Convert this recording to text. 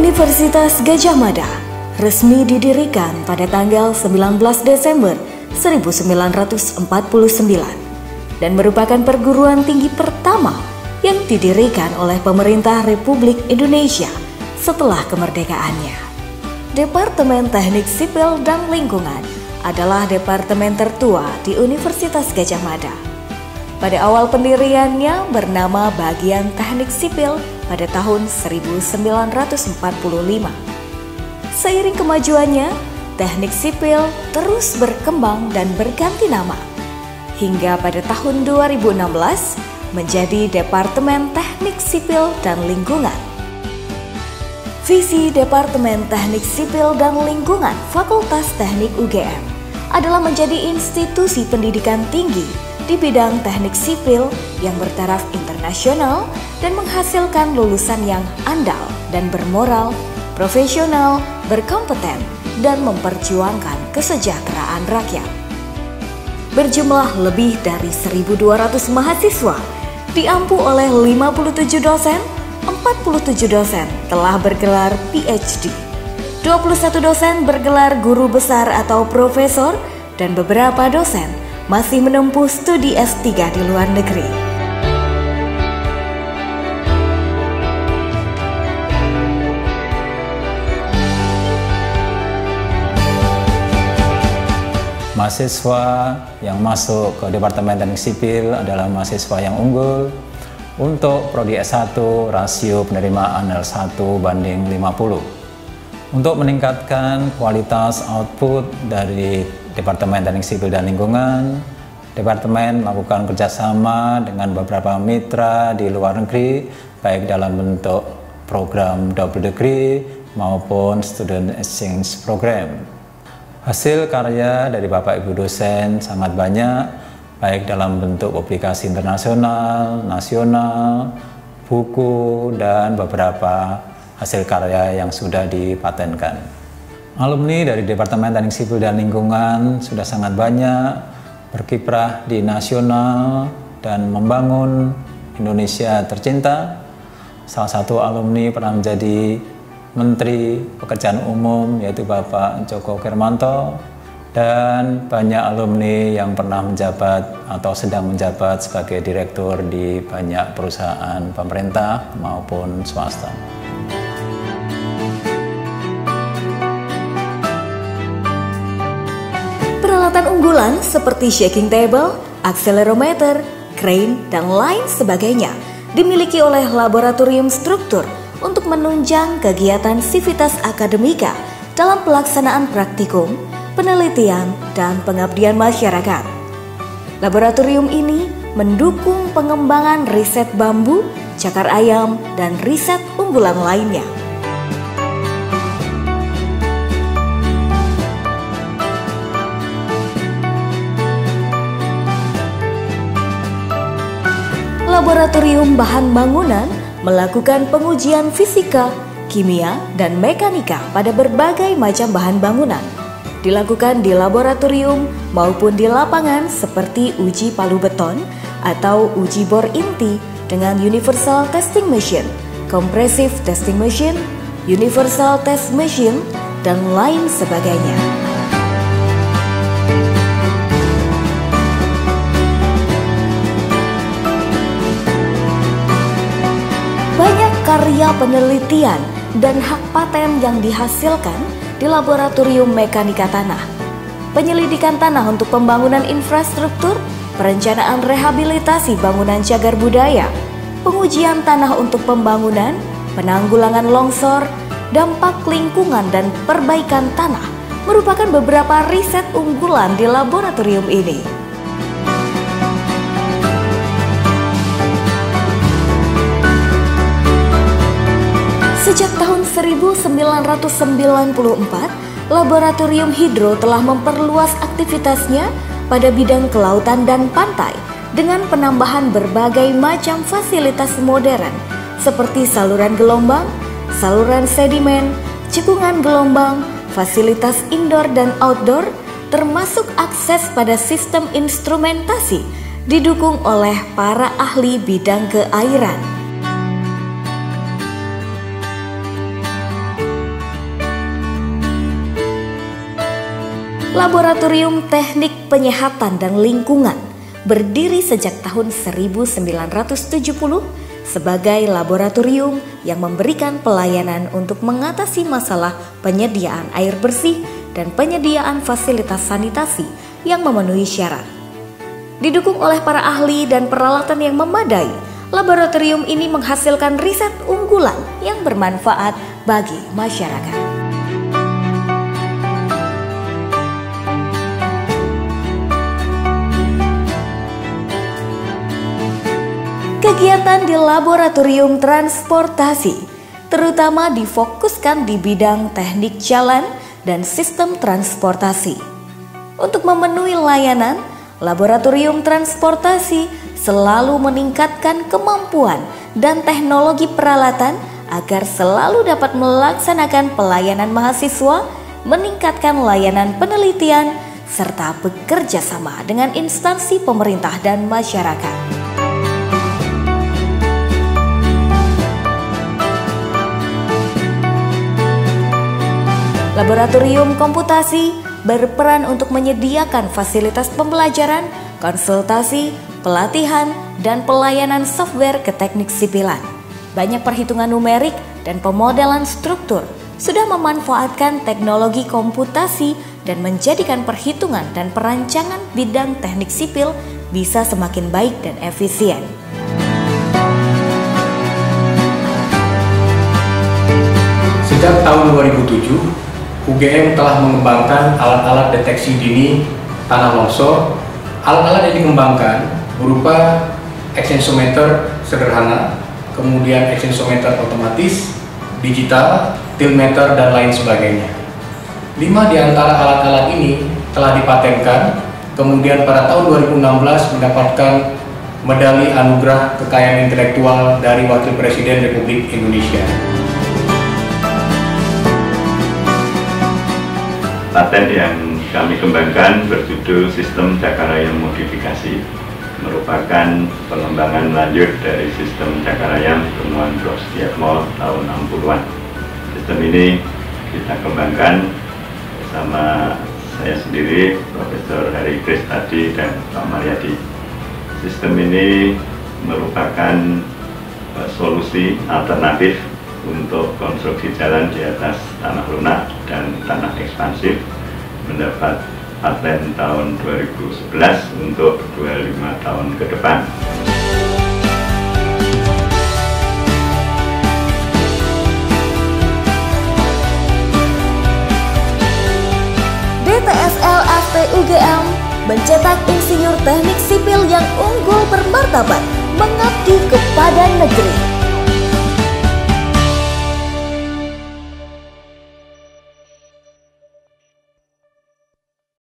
Universitas Gadjah Mada resmi didirikan pada tanggal 19 Desember 1949 dan merupakan perguruan tinggi pertama yang didirikan oleh pemerintah Republik Indonesia setelah kemerdekaannya. Departemen Teknik Sipil dan Lingkungan adalah departemen tertua di Universitas Gadjah Mada. Pada awal pendiriannya bernama Bagian Teknik Sipil pada tahun 1945. Seiring kemajuannya, teknik sipil terus berkembang dan berganti nama, hingga pada tahun 2016 menjadi Departemen Teknik Sipil dan Lingkungan. Visi Departemen Teknik Sipil dan Lingkungan Fakultas Teknik UGM adalah menjadi institusi pendidikan tinggi di bidang teknik sipil yang bertaraf internasional dan menghasilkan lulusan yang andal dan bermoral, profesional, berkompeten, dan memperjuangkan kesejahteraan rakyat. Berjumlah lebih dari 1.200 mahasiswa, diampu oleh 57 dosen, 47 dosen telah bergelar PhD, 21 dosen bergelar guru besar atau profesor, dan beberapa dosen masih menempuh studi S3 di luar negeri. Mahasiswa yang masuk ke Departemen Teknik Sipil adalah mahasiswa yang unggul. Untuk Prodi S1, rasio penerimaan L1 banding 50. Untuk meningkatkan kualitas output dari Departemen Teknik Sipil dan Lingkungan, Departemen melakukan kerjasama dengan beberapa mitra di luar negeri, baik dalam bentuk program double degree maupun student exchange program. Hasil karya dari Bapak Ibu dosen sangat banyak, baik dalam bentuk publikasi internasional, nasional, buku, dan beberapa hasil karya yang sudah dipatenkan. Alumni dari Departemen Teknik Sipil dan Lingkungan sudah sangat banyak berkiprah di nasional dan membangun Indonesia tercinta. Salah satu alumni pernah menjadi Menteri Pekerjaan Umum, yaitu Bapak Djoko Kirmanto, dan banyak alumni yang pernah menjabat atau sedang menjabat sebagai direktur di banyak perusahaan pemerintah maupun swasta. Peralatan unggulan seperti shaking table, accelerometer, crane, dan lain sebagainya dimiliki oleh laboratorium struktur untuk menunjang kegiatan sivitas akademika dalam pelaksanaan praktikum, penelitian, dan pengabdian masyarakat. Laboratorium ini mendukung pengembangan riset bambu, cakar ayam, dan riset unggulan lainnya. Laboratorium Bahan Bangunan melakukan pengujian fisika, kimia, dan mekanika pada berbagai macam bahan bangunan. Dilakukan di laboratorium maupun di lapangan seperti uji palu beton atau uji bor inti dengan Universal Testing Machine, Compressive Testing Machine, Universal Test Machine, dan lain sebagainya. Karya penelitian dan hak paten yang dihasilkan di Laboratorium Mekanika Tanah, penyelidikan tanah untuk pembangunan infrastruktur, perencanaan rehabilitasi bangunan cagar budaya, pengujian tanah untuk pembangunan, penanggulangan longsor, dampak lingkungan dan perbaikan tanah merupakan beberapa riset unggulan di laboratorium ini. Sejak tahun 1994, Laboratorium Hidro telah memperluas aktivitasnya pada bidang kelautan dan pantai dengan penambahan berbagai macam fasilitas modern seperti saluran gelombang, saluran sedimen, cekungan gelombang, fasilitas indoor dan outdoor, termasuk akses pada sistem instrumentasi didukung oleh para ahli bidang keairan. Laboratorium Teknik Penyehatan dan Lingkungan berdiri sejak tahun 1970 sebagai laboratorium yang memberikan pelayanan untuk mengatasi masalah penyediaan air bersih dan penyediaan fasilitas sanitasi yang memenuhi syarat. Didukung oleh para ahli dan peralatan yang memadai, laboratorium ini menghasilkan riset unggulan yang bermanfaat bagi masyarakat. Kegiatan di laboratorium transportasi terutama difokuskan di bidang teknik jalan dan sistem transportasi. Untuk memenuhi layanan, laboratorium transportasi selalu meningkatkan kemampuan dan teknologi peralatan agar selalu dapat melaksanakan pelayanan mahasiswa, meningkatkan layanan penelitian, serta bekerja sama dengan instansi pemerintah dan masyarakat. Laboratorium komputasi berperan untuk menyediakan fasilitas pembelajaran, konsultasi, pelatihan, dan pelayanan software ke teknik sipilan. Banyak perhitungan numerik dan pemodelan struktur sudah memanfaatkan teknologi komputasi dan menjadikan perhitungan dan perancangan bidang teknik sipil bisa semakin baik dan efisien. Sejak tahun 2007, UGM telah mengembangkan alat-alat deteksi dini tanah longsor. Alat-alat yang dikembangkan berupa extensometer sederhana, kemudian extensometer otomatis, digital, tiltmeter, dan lain sebagainya. 5 di antara alat-alat ini telah dipatenkan, kemudian pada tahun 2016 mendapatkan medali anugerah kekayaan intelektual dari Wakil Presiden Republik Indonesia. Paten yang kami kembangkan berjudul Sistem Cakaraya Modifikasi, merupakan pengembangan lanjut dari sistem Cakaraya temuan Prof. Setiatmo tahun 60-an. Sistem ini kita kembangkan bersama saya sendiri, Profesor Hari Kris tadi, dan Pak Mariadi. Sistem ini merupakan solusi alternatif untuk konstruksi jalan di atas tanah lunak dan tanah ekspansif, mendapat paten tahun 2011 untuk 25 tahun ke depan. DTSL FT UGM mencetak insinyur teknik sipil yang unggul bermartabat, mengabdi kepada negeri.